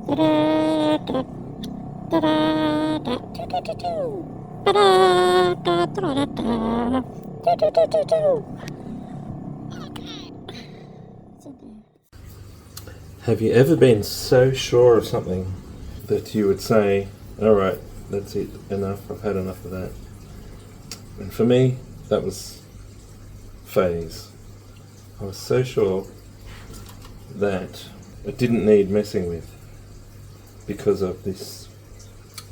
Have you ever been so sure of something that you would say, alright, that's it, enough, I've had enough of that? And for me, that was phase. I was so sure that it didn't need messing with because of this,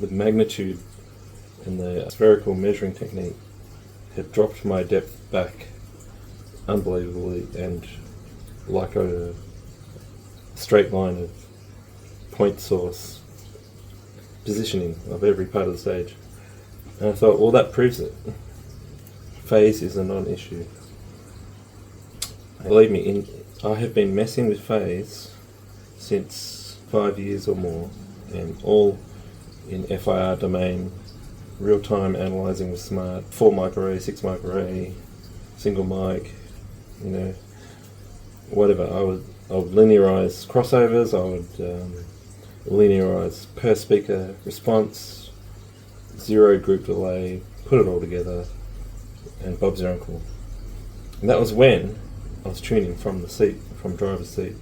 the magnitude and the spherical measuring technique had dropped my depth back unbelievably, and like a straight line of point source positioning of every part of the stage. And I thought, well, that proves it. Phase is a non-issue. Believe me, I have been messing with phase since 5 years or more, and all in FIR domain, real-time analyzing with smart, 4 microarray, 6 microarray, single mic, whatever. I would linearize crossovers, I would linearize per speaker response, zero group delay, put it all together, and Bob's your uncle. And that was when I was tuning from the seat, from driver's seat.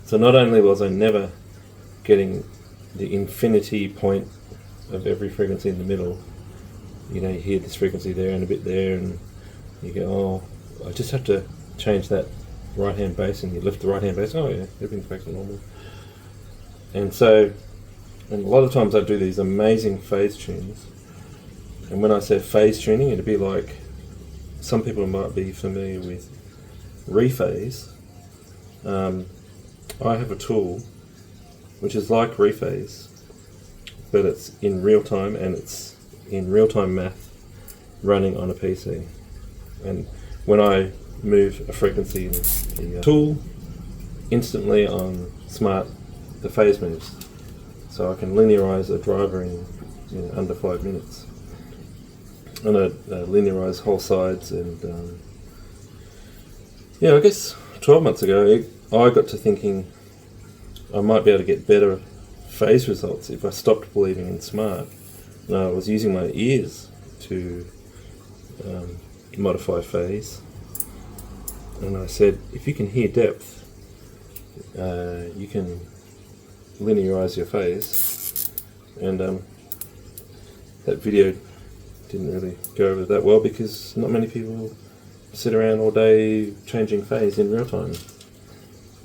So not only was I never getting the infinity point of every frequency in the middle, you hear this frequency there and a bit there, and you go, oh, I just have to change that right hand bass, and you lift the right hand bass, oh yeah, everything's back to normal. And so, and a lot of times I do these amazing phase tunes, and when I say phase tuning, it'd be like, some people might be familiar with rephase. I have a tool which is like rephase, but it's in real time, and it's in real time math running on a PC. And when I move a frequency in the tool, instantly on smart the phase moves, so I can linearize a driver in under 5 minutes, and I linearize whole sides. And I guess 12 months ago I got to thinking I might be able to get better phase results if I stopped believing in smart, and I was using my ears to modify phase. And I said, if you can hear depth, you can linearize your phase. And that video didn't really go over that well, because not many people sit around all day changing phase in real time,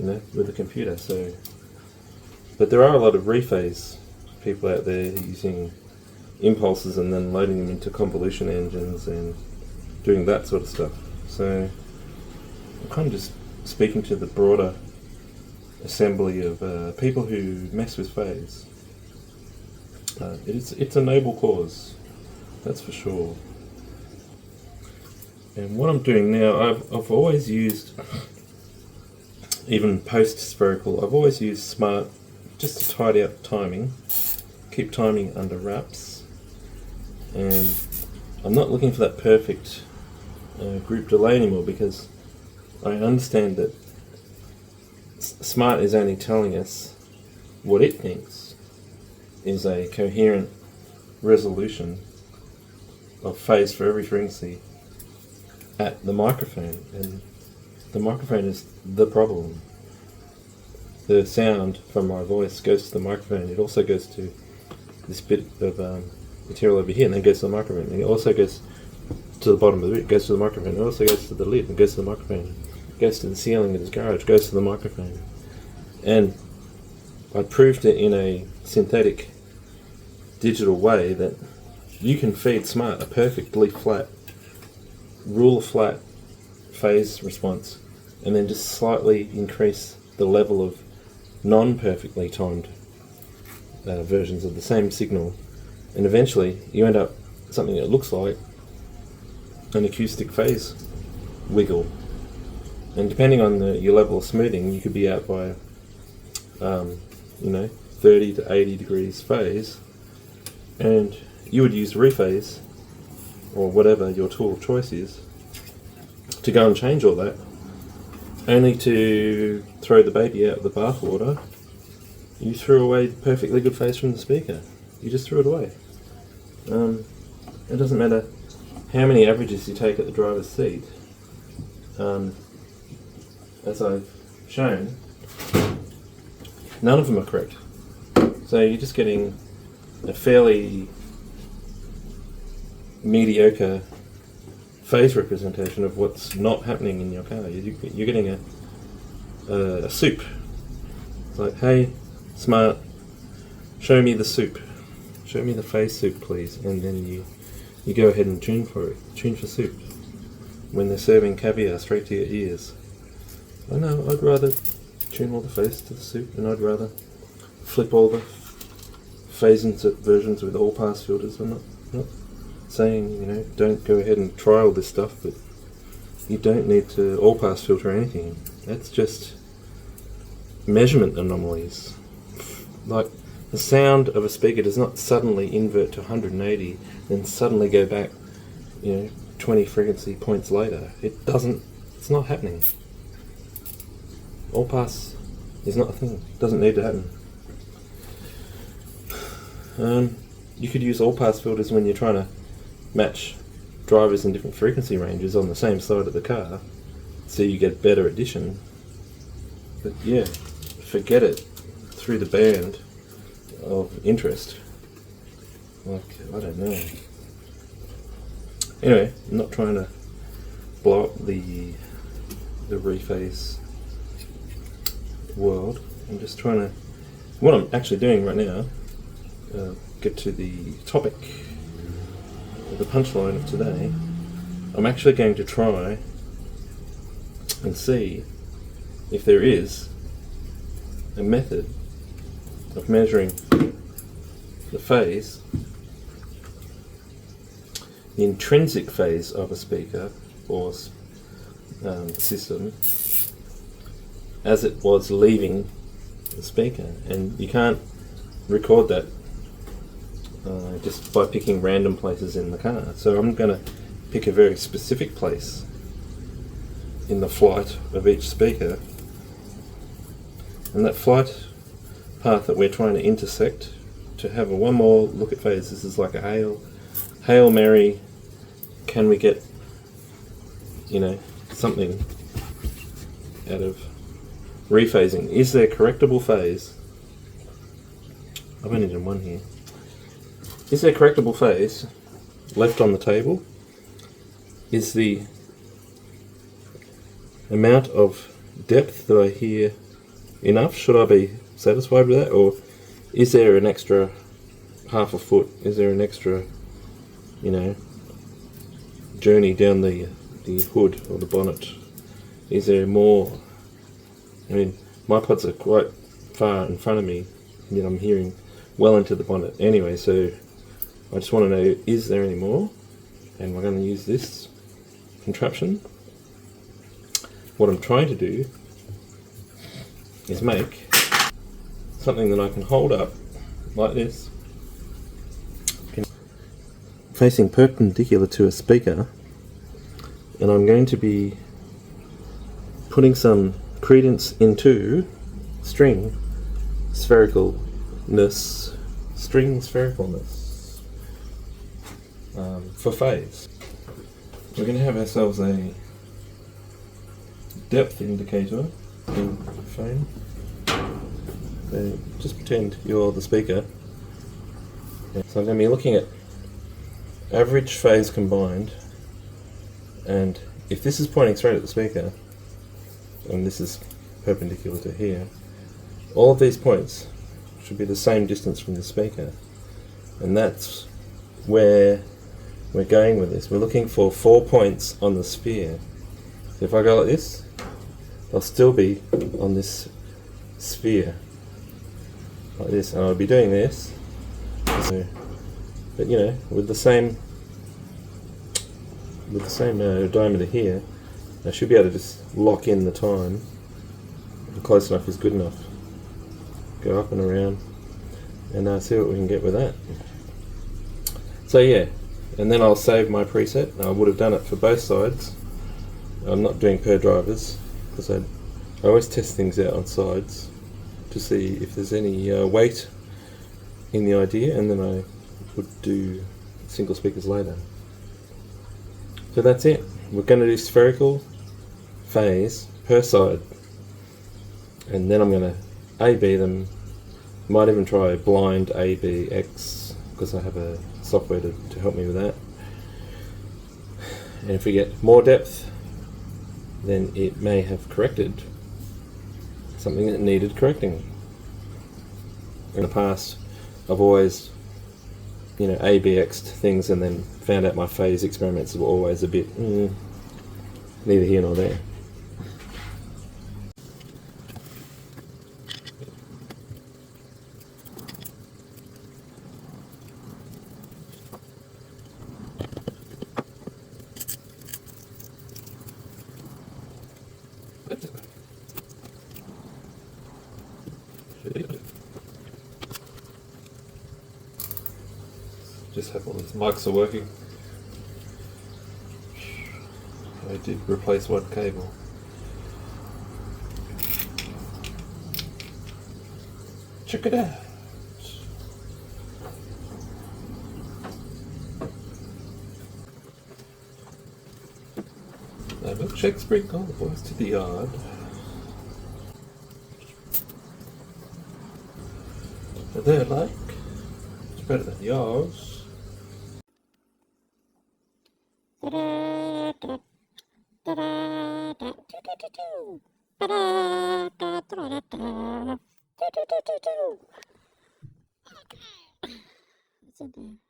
with a computer. So, but there are a lot of rephase people out there using impulses and then loading them into convolution engines and doing that sort of stuff. So I'm kind of just speaking to the broader assembly of people who mess with phase. It's a noble cause, that's for sure. And what I'm doing now, I've always used, even post Spherical, I've always used smart just to tidy up timing, keep timing under wraps, and I'm not looking for that perfect group delay anymore, because I understand that smart is only telling us what it thinks is a coherent resolution of phase for every frequency at the microphone, and the microphone is the problem. The sound from my voice goes to the microphone. It also goes to this bit of material over here, and then goes to the microphone. And it also goes to the bottom of the bit, goes to the microphone. It also goes to the lid, and goes to the microphone. It goes to the ceiling of his garage, goes to the microphone. And I proved it in a synthetic digital way that you can feed smart a perfectly flat, rule flat phase response, and then just slightly increase the level of non-perfectly timed versions of the same signal, and eventually you end up something that looks like an acoustic phase wiggle. And depending on your level of smoothing, you could be out by 30 to 80 degrees phase, and you would use rephase or whatever your tool of choice is to go and change all that, only to throw the baby out of the bathwater you threw away the perfectly good phase from the speaker. You just threw it away. It doesn't matter how many averages you take at the driver's seat. As I've shown, none of them are correct. So you're just getting a fairly mediocre phase representation of what's not happening in your car. You're getting a soup. It's like, hey, smart, show me the soup. Show me the phase soup, please. And then you go ahead and tune for it. Tune for soup. When they're serving caviar straight to your ears. I know, I'd rather tune all the phase to the soup, and I'd rather flip all the phase insert versions with all pass filters. I'm not saying, don't go ahead and try all this stuff, but you don't need to all pass filter anything. That's just measurement anomalies. Like, the sound of a speaker does not suddenly invert to 180, then suddenly go back, 20 frequency points later. It's not happening. All pass is not a thing. It doesn't need to happen. You could use all pass filters when you're trying to match drivers in different frequency ranges on the same side of the car, so you get better addition. But yeah, forget it through the band of interest. Like, I don't know. Anyway, I'm not trying to blow up the rephase world. I'm just trying to, what I'm actually doing right now, get to the topic, the punchline of today. I'm actually going to try and see if there is a method of measuring the phase, the intrinsic phase of a speaker or system as it was leaving the speaker. And you can't record that just by picking random places in the car. So I'm going to pick a very specific place in the flight of each speaker, and that flight path that we're trying to intersect to have one more look at phase. This is like a Hail Mary, can we get something out of rephasing? Is there correctable phase? I've only done one here. Is there correctable phase left on the table? Is the amount of depth that I hear enough? Should I be satisfied with that? Or is there an extra half a foot? Is there an extra, journey down the hood or the bonnet? Is there more? I mean, my pods are quite far in front of me, and I'm hearing well into the bonnet. Anyway, so I just want to know, is there any more? And we're going to use this contraption. What I'm trying to do is make something that I can hold up like this, facing perpendicular to a speaker, and I'm going to be putting some credence into string sphericalness for phase. We're going to have ourselves a depth indicator in the phone. So just pretend you're the speaker. So I'm going to be looking at average phase combined, and if this is pointing straight at the speaker and this is perpendicular to here, all of these points should be the same distance from the speaker, and that's where we're going with this. We're looking for 4 points on the sphere. So if I go like this, they'll still be on this sphere like this, and I'll be doing this, so, but with the same diameter here, I should be able to just lock in the time, and close enough is good enough. Go up and around and see what we can get with that. So yeah, and then I'll save my preset. I would have done it for both sides. I'm not doing per drivers because I always test things out on sides to see if there's any weight in the idea, and then I would do single speakers later. So that's it. We're going to do spherical phase per side, and then I'm going to A-B them. Might even try blind A-B-X because I have a software to help me with that. And if we get more depth, then it may have corrected something that needed correcting. In the past, I've always, ABX'd things and then found out my phase experiments were always a bit neither here nor there. Just hope all these mics are working. I did replace one cable. Check it out. No milkshakes bring all the boys to the yard. And they're like, it's better than yours. It's in there.